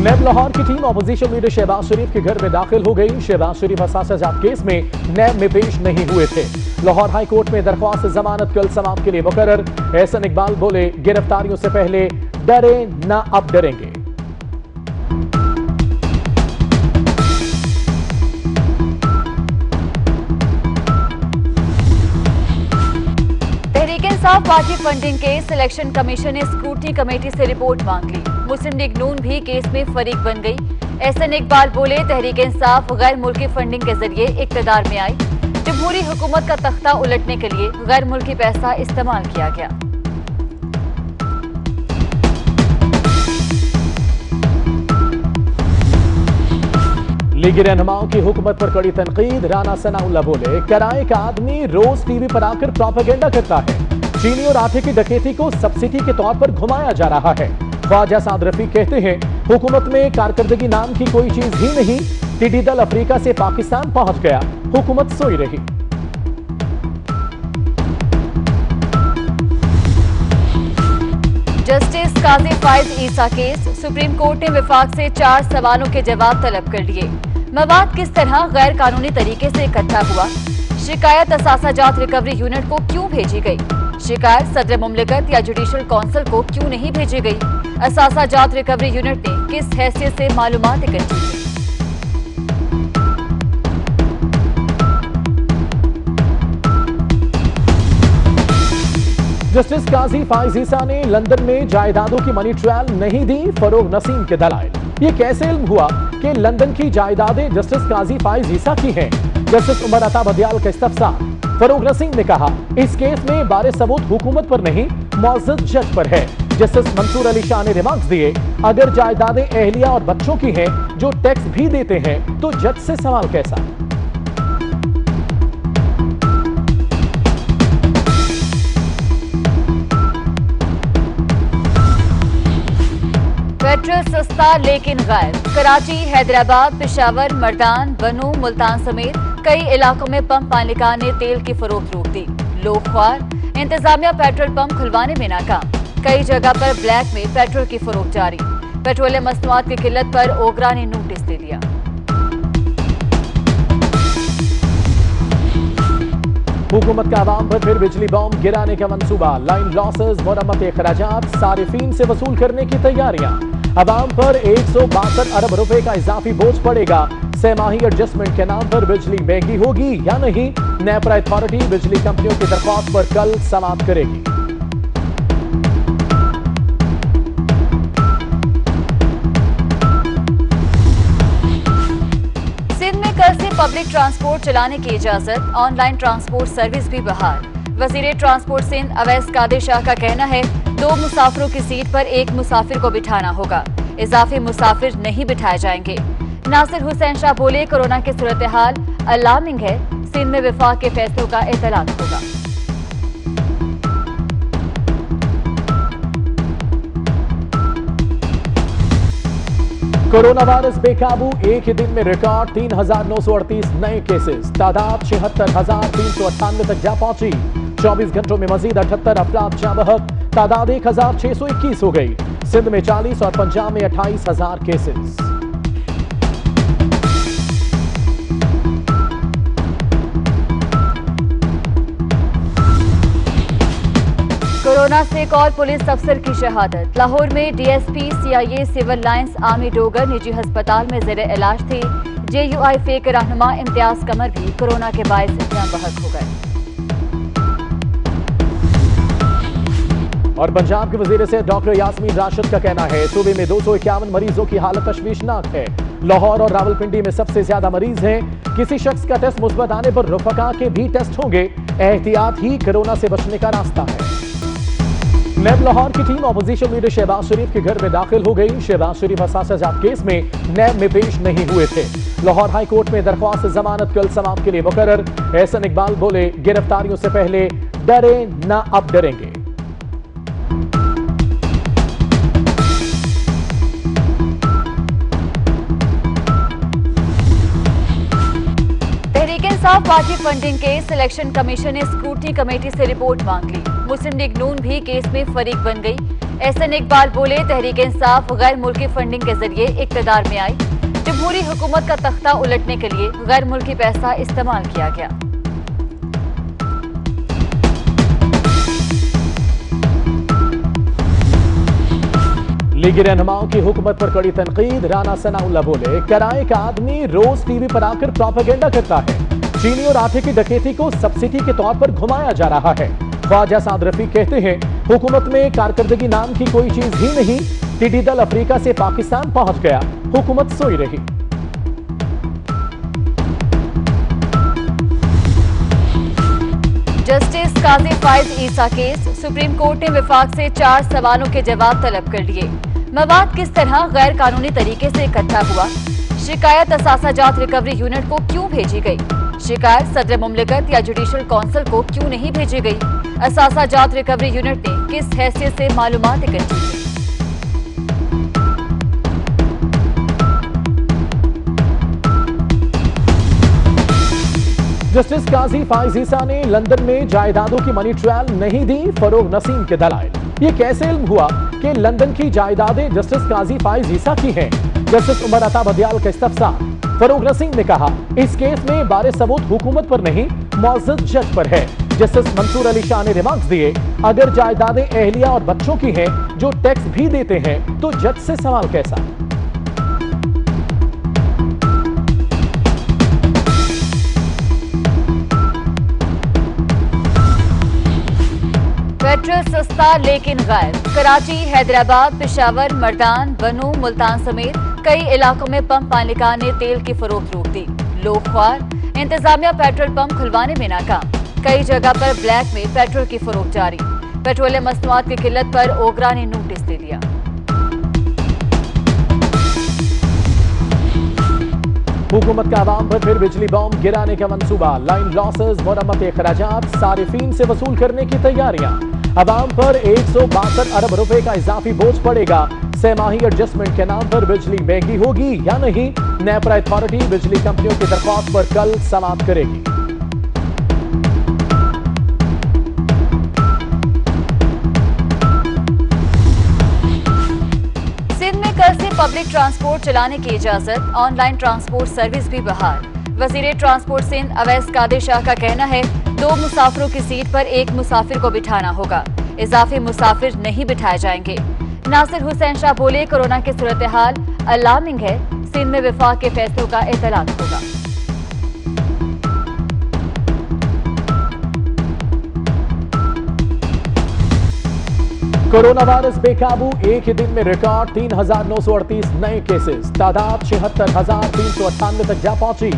नेब लाहौर की team opposition leader Shahbaz शरीफ के घर में दाखिल हो गई। शहबाज शरीफ असासाजात केस में नेब में पेश नहीं हुए थे। लाहौर हाई कोर्ट में दरख्वास्त जमानत कल समाअत के लिए मुकर्रर। एहसन इकबाल बोले, गिरफ्तारियों से पहले डरे ना, अब डरेंगे। Insaf party funding case election commission ने स्क्रूटनी कमेटी से रिपोर्ट मांग ली। मुस्लिम लीग नून भी केस में फरीक बन गई। एहसन इकबाल बोले, तहरीक इंसाफ गैर मुल्की फंडिंग के जरिए इक्तदार में आई। जमहूरी हुकूमत का तख्ता उलटने के लिए गैर मुल्की पैसा इस्तेमाल किया गया। लीगी रहनुमाओं की हुकूमत पर कड़ी तनकीद। राना सनाउल्लाह बोले, किराए का आदमी रोज टीवी पर आकर प्रोपेगेंडा करता है। चीनी और आटे की डकैती को सब्सिडी के तौर पर घुमाया जा रहा है। ख्वाजा साद रफीक कहते हैं, हुकूमत में कारकर्दगी नाम की कोई चीज ही नहीं। टिड्डी दल अफ्रीका से पाकिस्तान पहुंच गया, हुकूमत सोई रही। जस्टिस काजी फायज ईसा केस, सुप्रीम कोर्ट ने विफाक से 4 सवालों के जवाब तलब कर लिए। मवाद किस तरह गैर कानूनी तरीके से इकट्ठा हुआ? शिकायत असासाजात रिकवरी यूनिट को क्यों भेजी गई? शिकायत सदर मुमलिकत या जुडिशल काउंसिल को क्यों नहीं भेजी गई? असासाजात रिकवरी यूनिट ने किस हैसियत से मालूमात इकट्ठी की? जस्टिस काजी फायज ईसा ने लंदन में जायदादों की मनी ट्रायल नहीं दी, फरोग नसीम के दलाइल। ये कैसे इल्म हुआ कि लंदन की जायदादें जस्टिस काजी फायज ईसा की हैं? जस्टिस उमर अता बदियाल का इस्तफसार। फरोग नसीम ने कहा, इस केस में बारे सबूत हुकूमत पर नहीं, मुअज़्ज़ज़ जज पर है। जस्टिस मंसूर अली शाह ने रिमार्क्स दिए, अगर जायदादें अहलिया और बच्चों की हैं जो टैक्स भी देते हैं तो जज से सवाल कैसा? पेट्रोल सस्ता लेकिन गायब। कराची, हैदराबाद, पेशावर, मर्दान, बनू, मुल्तान समेत कई इलाकों में पंप मालिकान ने तेल की फरोख्त रोक दी। लोग ख्वार, इंतजामिया पेट्रोल पंप खुलवाने में नाकाम। कई जगह पर ब्लैक में पेट्रोल की फरोख्त जारी। पेट्रोलियम मसनूआत की किल्लत पर ओगरा ने नोटिस दे दिया। हुकूमत का आवाम पर फिर बिजली बॉम्ब गिराने का मंसूबा। लाइन लॉसेस, मुरम्मत अखराजात सारिफीन से वसूल करने की तैयारियां। आवाम पर 162 अरब रुपए का इजाफी बोझ पड़ेगा। सहमाही एडजस्टमेंट के नाम पर बिजली महंगी होगी या नहीं? नेपरा अथॉरिटी बिजली कंपनियों की दरख्वास्त पर कल समाअत करेगी। सिंध में कल से पब्लिक ट्रांसपोर्ट चलाने की इजाजत। ऑनलाइन ट्रांसपोर्ट सर्विस भी बहाल। वजीर ट्रांसपोर्ट सिंध अवैस कादिर शाह का कहना है, 2 मुसाफिरों की सीट पर 1 मुसाफिर को बिठाना होगा। इजाफी मुसाफिर नहीं बिठाए जाएंगे। नासिर हुसैन शाह बोले, कोरोना की सूरत हाल अलार्मिंग है। सिंध में विफाक के फैसलों का एतलान होगा। कोरोना वायरस बेकाबू, एक ही दिन में रिकॉर्ड 3,938 नए केसेस। तादाद 76,398 तक जा पहुंची। 24 घंटों में मजीद 78 अफराद जाँ बहक। तादाद 1,621 हो गई। सिंध में 40 और पंजाब में 28,000 केसेस। कोरोना से एक और पुलिस अफसर की शहादत। लाहौर में DSP, CIA, Civil Lines, army Dogar निजी अस्पताल में जेर इलाज थे। जेयूआई फे के रहनुमा इम्तियाज कमर भी कोरोना के बायस जान बहक हो गए। और पंजाब के वजीर से डॉक्टर यास्मीन राशिद का कहना है, सूबे में 251 मरीजों की हालत तशवीशनाक है। लाहौर और रावलपिंडी में सबसे ज्यादा मरीज हैं। किसी शख्स का टेस्ट मुस्बत आने पर रफका के भी टेस्ट होंगे। एहतियात ही कोरोना से बचने का रास्ता है। नेब लाहौर की टीम अपोजिशन लीडर शहबाज शरीफ के घर में दाखिल हो गई। शहबाज शरीफ असासाजात केस में नेब में पेश नहीं हुए थे। लाहौर हाई कोर्ट में दरख्वास्त जमानत कल समाअत के लिए मुकर्रर। एहसन इकबाल बोले, गिरफ्तारियों से पहले डरे ना, अब डरेंगे। Insaf party funding case election commission ने स्क्रूटनी कमेटी से रिपोर्ट मांग ली। मुस्लिम लीग नून भी केस में फरीक बन गई। एहसन इकबाल बोले, तहरीक इंसाफ गैर मुल्की फंडिंग के जरिए इक्तदार में आई। जमहूरी हुकूमत का तख्ता उलटने के लिए गैर मुल्की पैसा इस्तेमाल किया गया। लीगी रहनुमाओं की हुकूमत पर कड़ी तनकीद। राना सनाउल्लाह बोले, किराए का आदमी रोज टीवी पर आकर प्रोपेगेंडा करता है। चीनी और आटे की डकैती को सब्सिडी के तौर पर घुमाया जा रहा है। ख्वाजा साद रफीक कहते हैं, हुकूमत में कारकर्दगी नाम की कोई चीज ही नहीं। टिड्डी दल अफ्रीका से पाकिस्तान पहुंच गया, हुकूमत सोई रही। जस्टिस काजी फाइज ईसा केस। सुप्रीम कोर्ट ने विफाक से 4 सवालों के जवाब तलब कर लिए। मवाद किस तरह गैर कानूनी तरीके से इकट्ठा हुआ? शिकायत असासा जात रिकवरी यूनिट को क्यों भेजी गई? शिकायत सदर मुमलिकत या जुडिशल काउंसिल को क्यों नहीं भेजी गई? असासा जात रिकवरी यूनिट ने किस हैसियत से मालूमात इकट्ठी की? जस्टिस काजी फाइज ईसा ने लंदन में जायदादों की मनी ट्रायल नहीं दी, फरोग नसीम के दलाइल। ये कैसे इल्म हुआ कि लंदन की जायदादें जस्टिस काजी फाइज ईसा की हैं? जस्टिस उमर अता बदियाल का इस्तफसार। फरोग नसीम ने कहा, इस केस में बारे सबूत हुकूमत पर नहीं, मुअज़्ज़ज़ जज पर है। जस्टिस मंसूर अली शाह ने रिमार्क्स दिए, अगर जायदादें अहलिया और बच्चों की हैं जो टैक्स भी देते हैं तो जज से सवाल कैसा? पेट्रोल सस्ता लेकिन गायब। कराची, हैदराबाद, पेशावर, मर्दान, बनू, मुल्तान समेत कई इलाकों में पंप मालिकान ने तेल की फरोख्त रोक दी। लोग ख्वार। इंतजामिया पेट्रोल पंप खुलवाने में नाकाम। कई जगह पर ब्लैक में पेट्रोल की फरोख्त जारी। पेट्रोलियम मसनूआत की किल्लत पर ओगरा ने नोटिस दे दिया। हुकूमत का आवाम पर फिर बिजली बॉम्ब गिराने का मंसूबा। लाइन लॉसेस, मुरम्मत अखराजात सारिफीन से वसूल करने की तैयारियां। आवाम पर 162 अरब रुपए का इजाफी बोझ पड़ेगा। सहमाही एडजस्टमेंट के नाम पर बिजली महंगी होगी या नहीं? नेपरा अथॉरिटी बिजली कंपनियों की दरख्वास्त पर कल समाअत करेगी। सिंध में कल से पब्लिक ट्रांसपोर्ट चलाने की इजाजत। ऑनलाइन ट्रांसपोर्ट सर्विस भी बहाल। वजीर ट्रांसपोर्ट सिंध अवैस कादिर शाह का कहना है, 2 मुसाफिरों की सीट पर 1 मुसाफिर को बिठाना होगा। इजाफी मुसाफिर नहीं बिठाए जाएंगे। नासिर हुसैन शाह बोले, कोरोना की सूरत हाल अलार्मिंग है। सिंध में विफाक के फैसलों का एतलात होगा। कोरोना वायरस बेकाबू। एक ही दिन में रिकॉर्ड 3,938 नए केसेस। तादाद 76,398 तक जा पहुंची।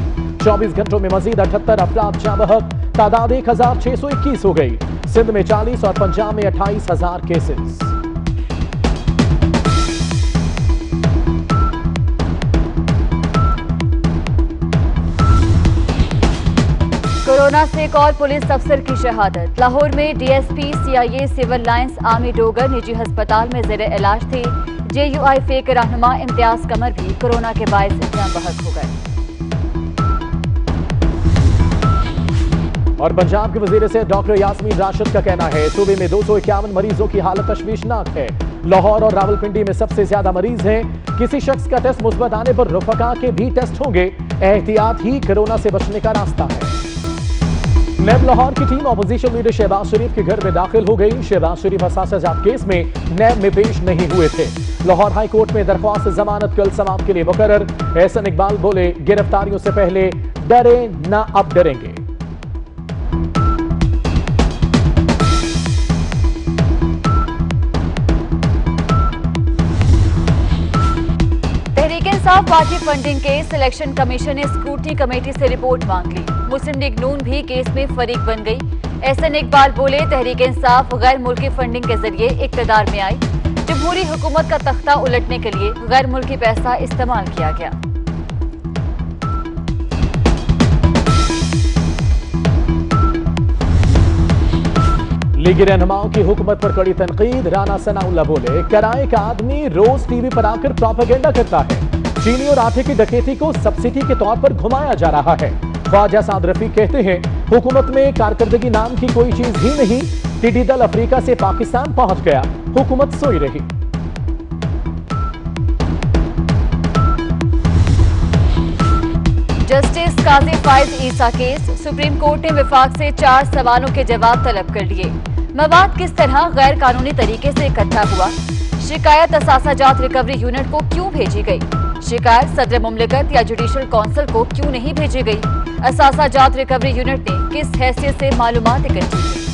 24 घंटों में मजीद 78 अफराद जा बहक। तादाद 1,621 हो गई। सिंध में 40 और पंजाब में 28,000 केसेस। कोरोना से एक और पुलिस अफसर की शहादत। लाहौर में DSP, CIA, Civil Lines, army Dogar निजी अस्पताल में जेर इलाज थे। जेयूआई फे के रहनुमा इम्तियाज कमर भी कोरोना के बायस जान बहक हो गए। और पंजाब के वजीर से डॉक्टर यास्मीन राशिद का कहना है, सूबे में 251 मरीजों की हालत तशवीशनाक है। लाहौर और रावलपिंडी में सबसे ज्यादा मरीज हैं। किसी शख्स का टेस्ट मुस्बत आने पर रुफका के भी टेस्ट होंगे। एहतियात ही कोरोना से बचने का रास्ता है। नैब लाहौर की टीम अपोजिशन लीडर शहबाज शरीफ के घर में दाखिल हो गई। शहबाज शरीफ असासाजात केस में नैब में पेश नहीं हुए थे। लाहौर हाई कोर्ट में दरख्वास्त जमानत कल समाअत के लिए मुकर्रर। एहसन इकबाल बोले, गिरफ्तारियों से पहले डरे ना, अब डरेंगे। Tehreek Insaf party funding case. Election commission ने स्क्रूटनी कमेटी से रिपोर्ट मांग ली। मुस्लिम लीग नून भी केस में फरीक बन गई। एहसन इकबाल बोले, तहरीक इंसाफ गैर मुल्की फंडिंग के जरिए इक्तदार में आई। जमहूरी हुकूमत का तख्ता उलटने के लिए गैर मुल्की पैसा इस्तेमाल किया गया। लीगी रहनुमाओं की हुकूमत पर कड़ी तनकीद। राना सनाउल्लाह बोले, किराए का आदमी रोज टीवी पर आकर प्रोपेगेंडा करता है। चीनी और आटे की डकैती को सब्सिडी के तौर पर घुमाया जा रहा है। ख्वाजा साद रफीक कहते हैं, हुकूमत में कारकर्दगी नाम की कोई चीज ही नहीं। टिड्डी दल अफ्रीका से पाकिस्तान पहुंच गया, हुकूमत सोई रही। जस्टिस काजी फाइज ईसा केस, सुप्रीम कोर्ट ने विफाक से 4 सवालों के जवाब तलब कर लिए। मवाद किस तरह गैर कानूनी तरीके से इकट्ठा हुआ? शिकायत असासा जात रिकवरी यूनिट को क्यों भेजी गई? शिकायत सदर मुमलिकत या जुडिशल काउंसिल को क्यों नहीं भेजी गई? असासा जात रिकवरी यूनिट ने किस हैसियत से मालूमात इकट्ठी की?